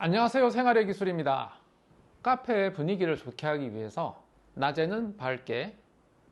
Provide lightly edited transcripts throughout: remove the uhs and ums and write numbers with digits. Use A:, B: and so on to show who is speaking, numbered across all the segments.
A: 안녕하세요. 생활의 기술입니다. 카페의 분위기를 좋게 하기 위해서 낮에는 밝게,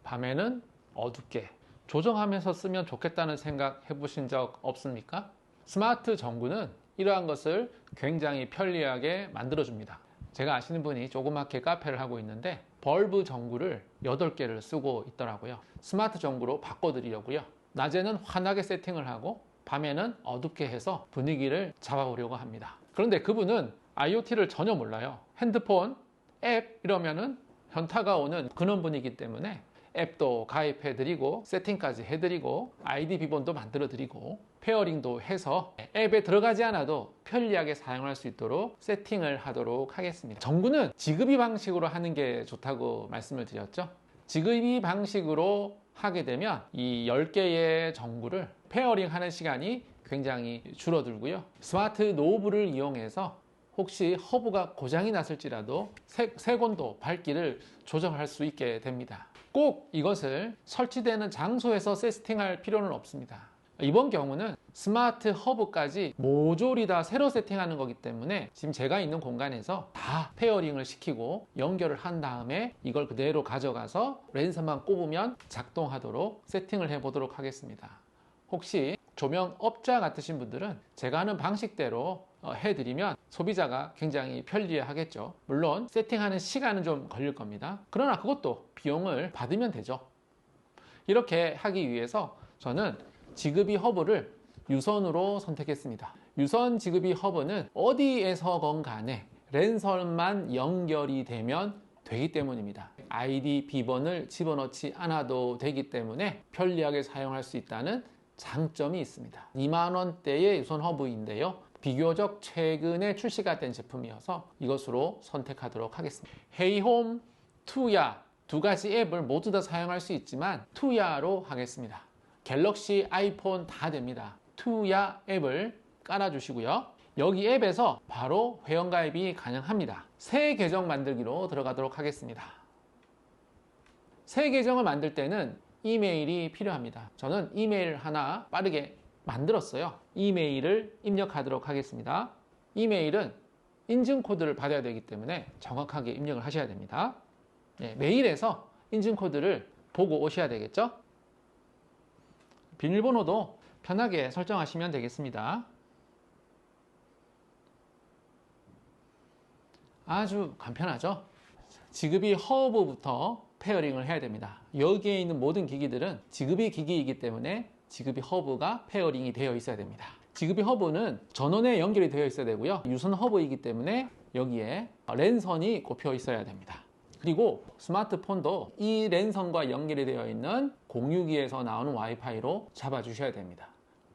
A: 밤에는 어둡게 조정하면서 쓰면 좋겠다는 생각 해보신 적 없습니까? 스마트 전구는 이러한 것을 굉장히 편리하게 만들어줍니다. 제가 아시는 분이 조그맣게 카페를 하고 있는데 벌브 전구를 8개를 쓰고 있더라고요. 스마트 전구로 바꿔드리려고요. 낮에는 환하게 세팅을 하고 밤에는 어둡게 해서 분위기를 잡아보려고 합니다. 그런데 그분은 IoT를 전혀 몰라요. 핸드폰, 앱 이러면은 현타가 오는 그런 분이기 때문에 앱도 가입해드리고 세팅까지 해드리고 아이디 비번도 만들어드리고 페어링도 해서 앱에 들어가지 않아도 편리하게 사용할 수 있도록 세팅을 하도록 하겠습니다. 전구는 지급이 방식으로 하는 게 좋다고 말씀을 드렸죠. 지급이 방식으로 하게 되면 이 10개의 전구를 페어링 하는 시간이 굉장히 줄어들고요. 스마트 노브를 이용해서 혹시 허브가 고장이 났을지라도 색온도, 밝기를 조정할 수 있게 됩니다. 꼭 이것을 설치되는 장소에서 세팅할 필요는 없습니다. 이번 경우는 스마트 허브까지 모조리 다 새로 세팅하는 거기 때문에 지금 제가 있는 공간에서 다 페어링을 시키고 연결을 한 다음에 이걸 그대로 가져가서 랜선만 꼽으면 작동하도록 세팅을 해 보도록 하겠습니다. 혹시 조명업자 같으신 분들은 제가 하는 방식대로 해드리면 소비자가 굉장히 편리해 하겠죠. 물론 세팅하는 시간은 좀 걸릴 겁니다. 그러나 그것도 비용을 받으면 되죠. 이렇게 하기 위해서 저는 지급이 허브를 유선으로 선택했습니다. 유선 지급이 허브는 어디에서건 간에 랜선만 연결이 되면 되기 때문입니다. 아이디 비번을 집어넣지 않아도 되기 때문에 편리하게 사용할 수 있다는 장점이 있습니다. 2만원대의 유선 허브인데요. 비교적 최근에 출시가 된 제품이어서 이것으로 선택하도록 하겠습니다. 헤이홈, 투야 두 가지 앱을 모두 다 사용할 수 있지만 투야로 하겠습니다. 갤럭시, 아이폰 다 됩니다. 투야 앱을 깔아주시고요. 여기 앱에서 바로 회원가입이 가능합니다. 새 계정 만들기로 들어가도록 하겠습니다. 새 계정을 만들 때는 이메일이 필요합니다. 저는 이메일 하나 빠르게 만들었어요. 이메일을 입력하도록 하겠습니다. 이메일은 인증코드를 받아야 되기 때문에 정확하게 입력을 하셔야 됩니다. 메일에서 인증코드를 보고 오셔야 되겠죠? 비밀번호도 편하게 설정하시면 되겠습니다. 아주 간편하죠? 지급이 허브부터 페어링을 해야 됩니다. 여기에 있는 모든 기기들은 지급이 기기이기 때문에 지급이 허브가 페어링이 되어 있어야 됩니다. 지급이 허브는 전원에 연결이 되어 있어야 되고요. 유선 허브이기 때문에 여기에 랜선이 꼽혀 있어야 됩니다. 그리고 스마트폰도 이 랜선과 연결이 되어 있는 공유기에서 나오는 와이파이로 잡아주셔야 됩니다.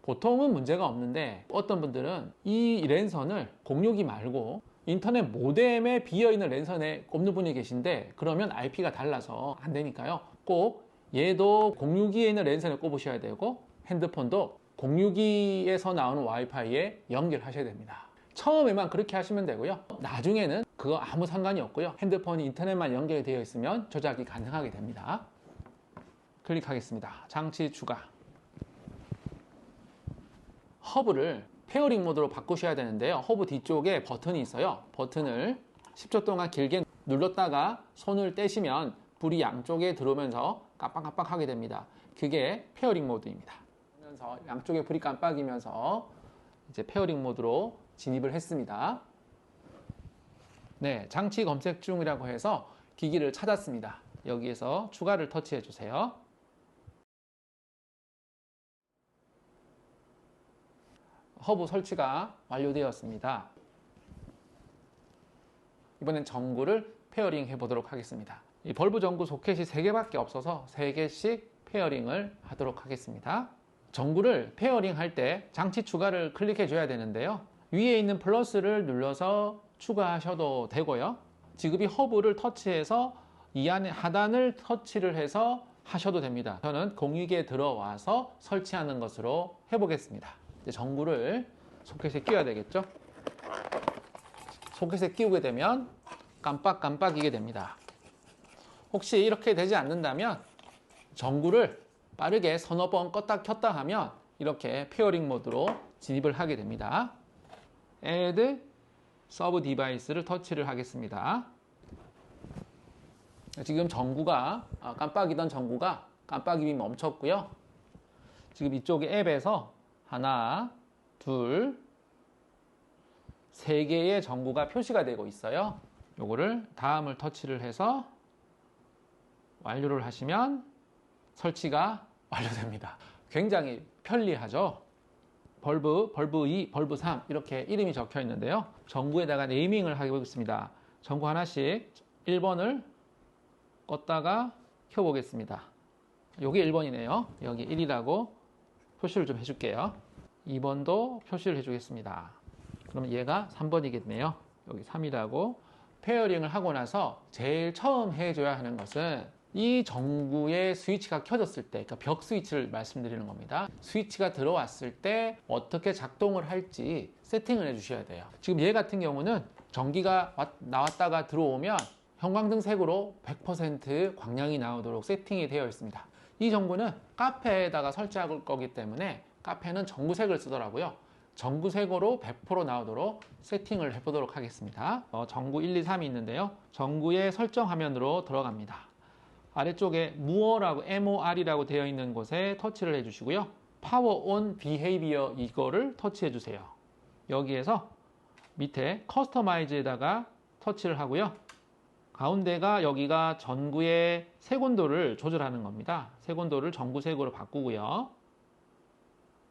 A: 보통은 문제가 없는데 어떤 분들은 이 랜선을 공유기 말고 인터넷 모뎀에 비어있는 랜선에 꼽는 분이 계신데 그러면 IP가 달라서 안 되니까요. 꼭 얘도 공유기에 있는 랜선에 꼽으셔야 되고 핸드폰도 공유기에서 나오는 와이파이에 연결하셔야 됩니다. 처음에만 그렇게 하시면 되고요. 나중에는 그거 아무 상관이 없고요. 핸드폰이 인터넷만 연결이 되어 있으면 조작이 가능하게 됩니다. 클릭하겠습니다. 장치 추가. 허브를 페어링 모드로 바꾸셔야 되는데요. 허브 뒤쪽에 버튼이 있어요. 버튼을 10초 동안 길게 눌렀다가 손을 떼시면 불이 양쪽에 들어오면서 깜빡깜빡 하게 됩니다. 그게 페어링 모드입니다. 그러면서 양쪽에 불이 깜빡이면서 이제 페어링 모드로 진입을 했습니다. 네, 장치 검색 중이라고 해서 기기를 찾았습니다. 여기에서 추가를 터치해 주세요. 허브 설치가 완료되었습니다. 이번엔 전구를 페어링 해 보도록 하겠습니다. 이 벌브 전구 소켓이 3개밖에 없어서 3개씩 페어링을 하도록 하겠습니다. 전구를 페어링 할 때 장치 추가를 클릭해 줘야 되는데요. 위에 있는 플러스를 눌러서 추가하셔도 되고요. 지급이 허브를 터치해서 이 안에 하단을 터치를 해서 하셔도 됩니다. 저는 공유기에 들어와서 설치하는 것으로 해보겠습니다. 이제 전구를 소켓에 끼워야 되겠죠? 소켓에 끼우게 되면 깜빡깜빡이게 됩니다. 혹시 이렇게 되지 않는다면 전구를 빠르게 서너 번 껐다 켰다 하면 이렇게 페어링 모드로 진입을 하게 됩니다. Add 서브 디바이스를 터치를 하겠습니다. 지금 전구가 깜빡이던 전구가 깜빡임이 멈췄고요. 지금 이쪽 앱에서 하나, 둘, 세 개의 전구가 표시가 되고 있어요. 요거를 다음을 터치를 해서 완료를 하시면 설치가 완료됩니다. 굉장히 편리하죠. 벌브 2, 벌브 3 이렇게 이름이 적혀 있는데요. 전구에다가 네이밍을 하겠습니다. 전구 하나씩 1번을 껐다가 켜보겠습니다. 여기 1번이네요. 여기 1이라고 표시를 좀 해줄게요. 2번도 표시를 해주겠습니다. 그러면 얘가 3번이겠네요. 여기 3이라고. 페어링을 하고 나서 제일 처음 해줘야 하는 것은 이 전구의 스위치가 켜졌을 때, 그러니까 벽 스위치를 말씀드리는 겁니다. 스위치가 들어왔을 때 어떻게 작동을 할지 세팅을 해주셔야 돼요. 지금 얘 같은 경우는 전기가 나왔다가 들어오면 형광등색으로 100% 광량이 나오도록 세팅이 되어 있습니다. 이 전구는 카페에다가 설치할 거기 때문에 카페는 전구색을 쓰더라고요. 전구색으로 100% 나오도록 세팅을 해보도록 하겠습니다. 전구 1, 2, 3이 있는데요. 전구의 설정 화면으로 들어갑니다. 아래쪽에 muor라고 MOR이라고 되어 있는 곳에 터치를 해주시고요. Power on Behavior 이거를 터치해 주세요. 여기에서 밑에 커스터마이즈에다가 터치를 하고요. 가운데가 여기가 전구의 색온도를 조절하는 겁니다. 색온도를 전구색으로 바꾸고요.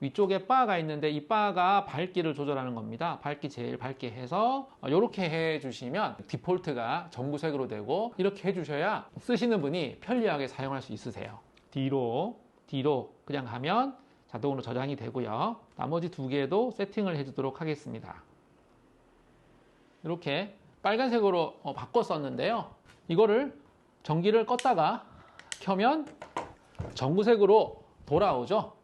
A: 위쪽에 바가 있는데 이 바가 밝기를 조절하는 겁니다. 밝기 제일 밝게 해서 이렇게 해주시면 디폴트가 전구색으로 되고 이렇게 해주셔야 쓰시는 분이 편리하게 사용할 수 있으세요. 뒤로 그냥 가면 자동으로 저장이 되고요. 나머지 두 개도 세팅을 해주도록 하겠습니다. 이렇게 빨간색으로 바꿨었는데요. 이거를 전기를 껐다가 켜면 전구색으로 돌아오죠.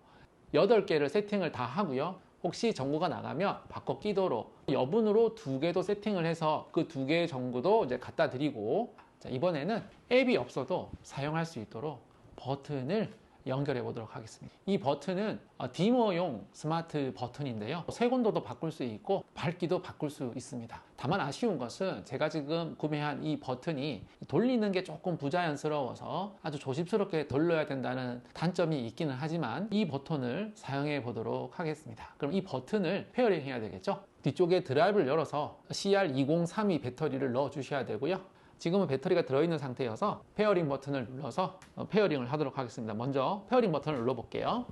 A: 8개를 세팅을 다 하고요. 혹시 전구가 나가면 바꿔 끼도록 여분으로 2개도 세팅을 해서 그 2개의 전구도 이제 갖다 드리고, 자, 이번에는 앱이 없어도 사용할 수 있도록 버튼을 연결해 보도록 하겠습니다. 이 버튼은 디머용 스마트 버튼인데요. 색온도도 바꿀 수 있고 밝기도 바꿀 수 있습니다. 다만 아쉬운 것은 제가 지금 구매한 이 버튼이 돌리는 게 조금 부자연스러워서 아주 조심스럽게 돌려야 된다는 단점이 있기는 하지만 이 버튼을 사용해 보도록 하겠습니다. 그럼 이 버튼을 페어링 해야 되겠죠. 뒤쪽에 드라이브를 열어서 CR2032 배터리를 넣어 주셔야 되고요. 지금은 배터리가 들어있는 상태여서 페어링 버튼을 눌러서 페어링을 하도록 하겠습니다. 먼저 페어링 버튼을 눌러볼게요.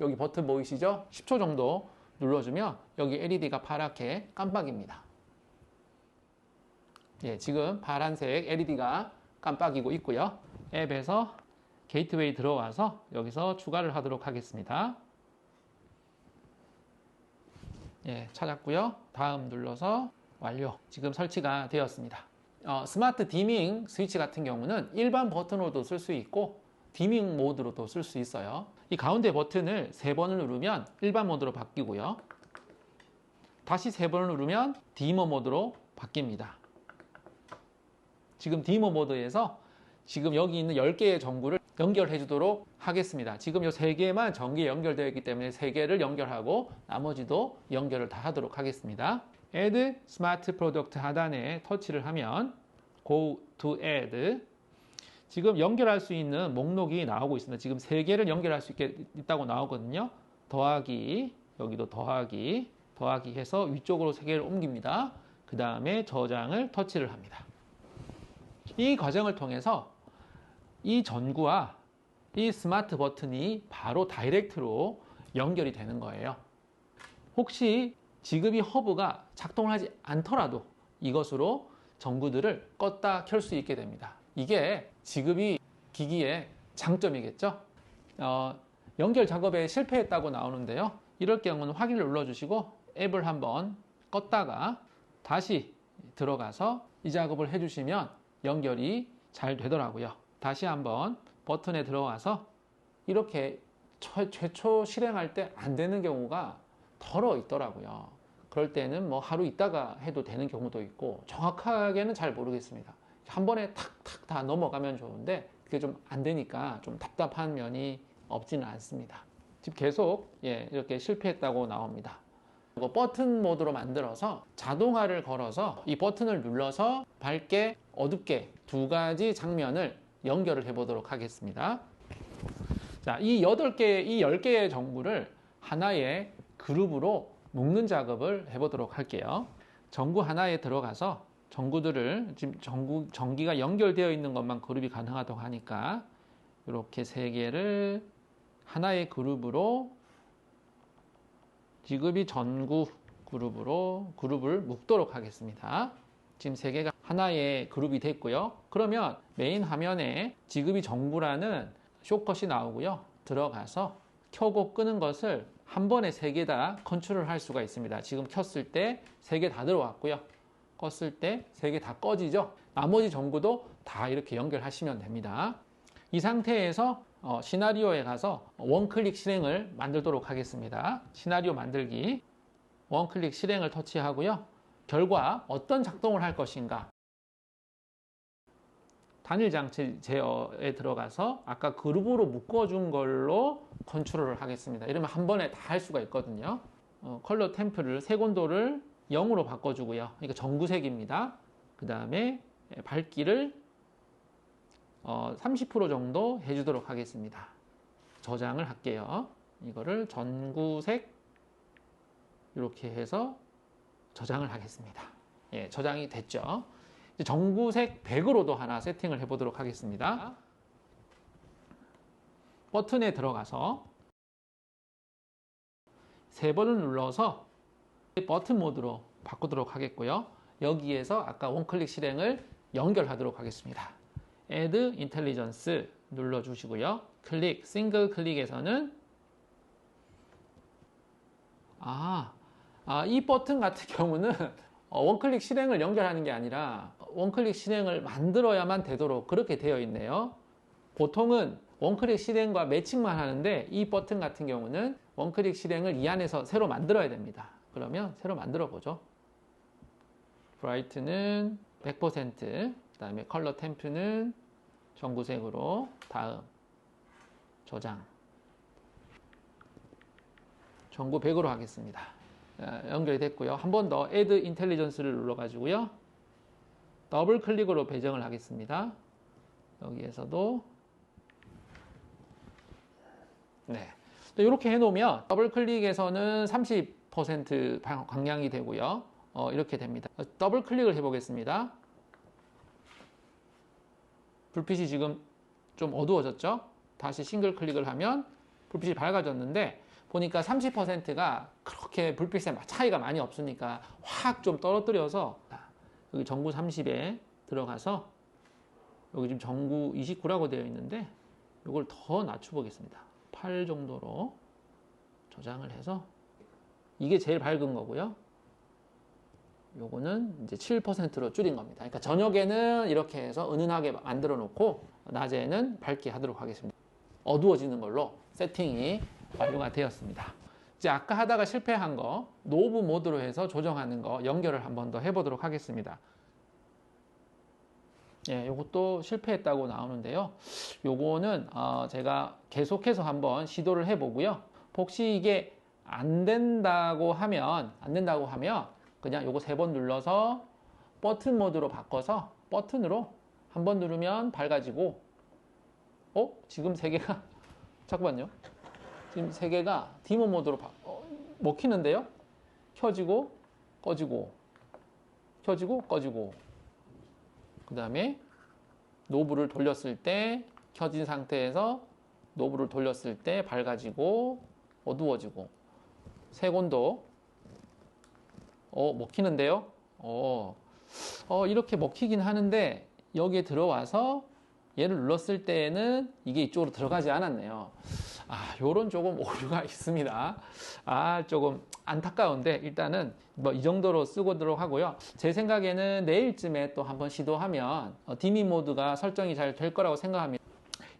A: 여기 버튼 보이시죠? 10초 정도 눌러주면 여기 LED가 파랗게 깜빡입니다. 예, 지금 파란색 LED가 깜빡이고 있고요. 앱에서 게이트웨이 들어와서 여기서 추가를 하도록 하겠습니다. 예, 찾았고요. 다음 눌러서 완료. 지금 설치가 되었습니다. 스마트 디밍 스위치 같은 경우는 일반 버튼으로도 쓸 수 있고 디밍 모드로도 쓸 수 있어요. 이 가운데 버튼을 3번을 누르면 일반 모드로 바뀌고요. 다시 3번을 누르면 디머 모드로 바뀝니다. 지금 디머 모드에서 지금 여기 있는 10개의 전구를 연결해 주도록 하겠습니다. 지금 이 3개만 전기에 연결되어 있기 때문에 3개를 연결하고 나머지도 연결을 다 하도록 하겠습니다. Add Smart Product 하단에 터치를 하면 Go to Add, 지금 연결할 수 있는 목록이 나오고 있습니다. 지금 3개를 연결할 수 있다고 나오거든요. 더하기, 여기도 더하기 해서 위쪽으로 3개를 옮깁니다. 그 다음에 저장을 터치를 합니다. 이 과정을 통해서 이 전구와 이 스마트 버튼이 바로 다이렉트로 연결이 되는 거예요. 혹시 지금 이 허브가 작동을 하지 않더라도 이것으로 전구들을 껐다 켤 수 있게 됩니다. 이게 지급이 기기의 장점이겠죠. 연결 작업에 실패했다고 나오는데요. 이럴 경우는 확인을 눌러주시고 앱을 한번 껐다가 다시 들어가서 이 작업을 해주시면 연결이 잘 되더라고요. 다시 한번 버튼에 들어와서 이렇게 최초 실행할 때 안 되는 경우가 덜어 있더라고요. 그럴 때는 뭐 하루 있다가 해도 되는 경우도 있고 정확하게는 잘 모르겠습니다. 한 번에 탁탁 다 넘어가면 좋은데 그게 좀 안 되니까 좀 답답한 면이 없지는 않습니다. 지금 계속 이렇게 실패했다고 나옵니다. 버튼 모드로 만들어서 자동화를 걸어서 이 버튼을 눌러서 밝게 어둡게 두 가지 장면을 연결을 해 보도록 하겠습니다. 자, 이 10개의 전구를 하나의 그룹으로 묶는 작업을 해 보도록 할게요. 전구 하나에 들어가서 전구들을 지금 전기가 연결되어 있는 것만 그룹이 가능하다고 하니까 이렇게 3개를 하나의 그룹으로 지급이 전구 그룹을 묶도록 하겠습니다. 지금 3개가 하나의 그룹이 됐고요. 그러면 메인 화면에 지급이 전구라는 숏컷이 나오고요. 들어가서 켜고 끄는 것을 한 번에 3개 다 컨트롤 할 수가 있습니다. 지금 켰을 때 3개 다 들어왔고요. 껐을 때 3개 다 꺼지죠. 나머지 전구도 다 이렇게 연결하시면 됩니다. 이 상태에서 시나리오에 가서 원클릭 실행을 만들도록 하겠습니다. 시나리오 만들기, 원클릭 실행을 터치하고요. 결과 어떤 작동을 할 것인가, 단일 장치 제어에 들어가서 아까 그룹으로 묶어준 걸로 컨트롤을 하겠습니다. 이러면 한 번에 다 할 수가 있거든요. 컬러 템프를 색온도를 0으로 바꿔주고요. 이거 전구색입니다. 그 다음에 밝기를 30% 정도 해주도록 하겠습니다. 저장을 할게요. 이거를 전구색 이렇게 해서 저장을 하겠습니다. 예, 저장이 됐죠. 이제 전구색 100으로도 하나 세팅을 해보도록 하겠습니다. 버튼에 들어가서 3번을 눌러서 버튼 모드로 바꾸도록 하겠고요. 여기에서 아까 원클릭 실행을 연결하도록 하겠습니다. Add Intelligence 눌러주시고요. 클릭, 싱글 클릭에서는 이 버튼 같은 경우는 원클릭 실행을 연결하는 게 아니라 원클릭 실행을 만들어야만 되도록 그렇게 되어 있네요. 보통은 원클릭 실행과 매칭만 하는데 이 버튼 같은 경우는 원클릭 실행을 이 안에서 새로 만들어야 됩니다. 그러면 새로 만들어 보죠. 브라이트는 100%, 그 다음에 컬러 템프는 전구색으로, 다음 저장, 전구 100으로 하겠습니다. 연결이 됐고요. 한 번 더 Add Intelligence를 눌러가지고요. 더블 클릭으로 배정을 하겠습니다. 여기에서도 네, 이렇게 해놓으면 더블 클릭에서는 30% 방향이 되고요. 이렇게 됩니다. 더블 클릭을 해보겠습니다. 불빛이 지금 좀 어두워졌죠? 다시 싱글 클릭을 하면 불빛이 밝아졌는데 보니까 30%가 그렇게 불빛의 차이가 많이 없으니까 확 좀 떨어뜨려서 여기 전구 30에 들어가서 여기 지금 전구 29라고 되어 있는데 이걸 더 낮춰 보겠습니다. 8 정도로 저장을 해서 이게 제일 밝은 거고요. 요거는 이제 7%로 줄인 겁니다. 그러니까 저녁에는 이렇게 해서 은은하게 만들어 놓고 낮에는 밝게 하도록 하겠습니다. 어두워지는 걸로 세팅이 완료가 되었습니다. 이제 아까 하다가 실패한 거 노브 모드로 해서 조정하는 거 연결을 한 번 더 해보도록 하겠습니다. 예, 요것도 실패했다고 나오는데요. 요거는 제가 계속해서 한번 시도를 해보고요. 혹시 이게 안 된다고 하면 그냥 요거 3번 눌러서 버튼 모드로 바꿔서 버튼으로 한 번 누르면 밝아지고 지금 3개가 잠깐만요. 지금 3개가 디모 모드로 먹히는데요. 켜지고 꺼지고 켜지고 꺼지고 그 다음에 노브를 돌렸을 때 켜진 상태에서 노브를 돌렸을 때 밝아지고 어두워지고 색온도 먹히는데요. 이렇게 먹히긴 하는데 여기에 들어와서 얘를 눌렀을 때에는 이게 이쪽으로 들어가지 않았네요. 요런 조금 오류가 있습니다. 조금 안타까운데 일단은 뭐 이 정도로 쓰고도록 하고요. 제 생각에는 내일쯤에 또 한번 시도하면 디밍 모드가 설정이 잘 될 거라고 생각합니다.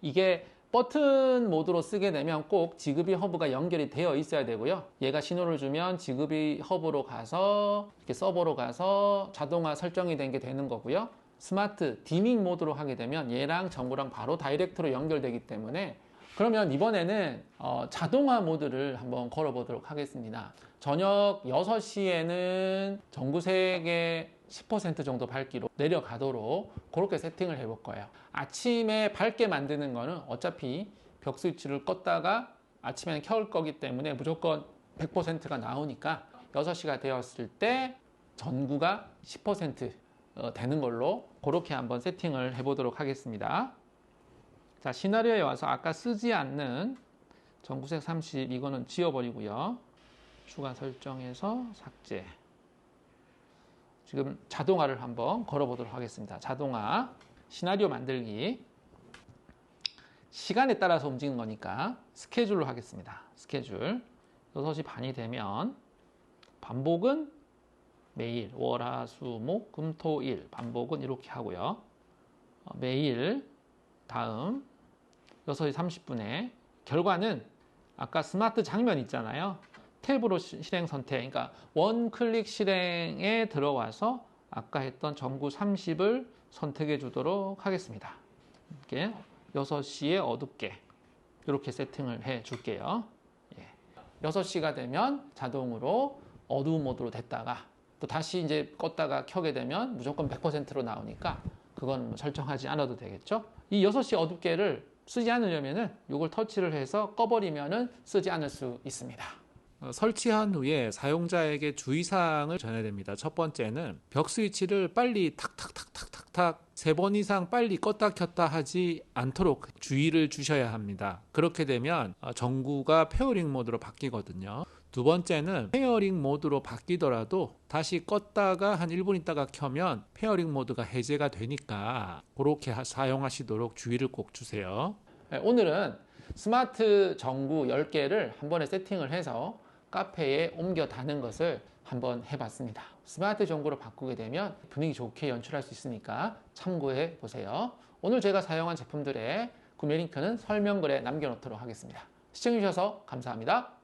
A: 이게 버튼 모드로 쓰게 되면 꼭 지그비 허브가 연결이 되어 있어야 되고요. 얘가 신호를 주면 지그비 허브로 가서 이렇게 서버로 가서 자동화 설정이 된 게 되는 거고요. 스마트 디밍 모드로 하게 되면 얘랑 전구랑 바로 다이렉트로 연결되기 때문에 그러면 이번에는 자동화 모드를 한번 걸어 보도록 하겠습니다. 저녁 6시에는 전구색의 10% 정도 밝기로 내려가도록 그렇게 세팅을 해볼 거예요. 아침에 밝게 만드는 거는 어차피 벽 스위치를 껐다가 아침에는 켤 거기 때문에 무조건 100%가 나오니까 6시가 되었을 때 전구가 10% 되는 걸로 그렇게 한번 세팅을 해보도록 하겠습니다. 자, 시나리오에 와서 아까 쓰지 않는 전구색 30 이거는 지워버리고요. 추가 설정해서 삭제. 지금 자동화를 한번 걸어보도록 하겠습니다. 자동화, 시나리오 만들기. 시간에 따라서 움직이는 거니까 스케줄로 하겠습니다. 스케줄. 6시 반이 되면 반복은 매일 월, 화, 수, 목, 금, 토, 일 반복은 이렇게 하고요. 매일 다음 6시 30분에 결과는 아까 스마트 장면 있잖아요. 탭으로 실행 선택, 그러니까 원클릭 실행에 들어와서 아까 했던 전구 30을 선택해 주도록 하겠습니다. 이렇게 6시에 어둡게 이렇게 세팅을 해 줄게요. 6시가 되면 자동으로 어두운 모드로 됐다가 또 다시 이제 껐다가 켜게 되면 무조건 100%로 나오니까 그건 설정하지 않아도 되겠죠. 이 6시 어둡게를 쓰지 않으려면은 이걸 터치를 해서 꺼버리면은 쓰지 않을 수 있습니다. 설치한 후에 사용자에게 주의사항을 전해야 됩니다. 첫 번째는 벽 스위치를 빨리 탁탁탁탁탁탁 3번 이상 빨리 껐다 켰다 하지 않도록 주의를 주셔야 합니다. 그렇게 되면 전구가 페어링 모드로 바뀌거든요. 두 번째는 페어링 모드로 바뀌더라도 다시 껐다가 한 1분 있다가 켜면 페어링 모드가 해제가 되니까 그렇게 사용하시도록 주의를 꼭 주세요. 오늘은 스마트 전구 10개를 한 번에 세팅을 해서 카페에 옮겨 다는 것을 한번 해봤습니다. 스마트 전구로 바꾸게 되면 분위기 좋게 연출할 수 있으니까 참고해 보세요. 오늘 제가 사용한 제품들의 구매 링크는 설명글에 남겨놓도록 하겠습니다. 시청해주셔서 감사합니다.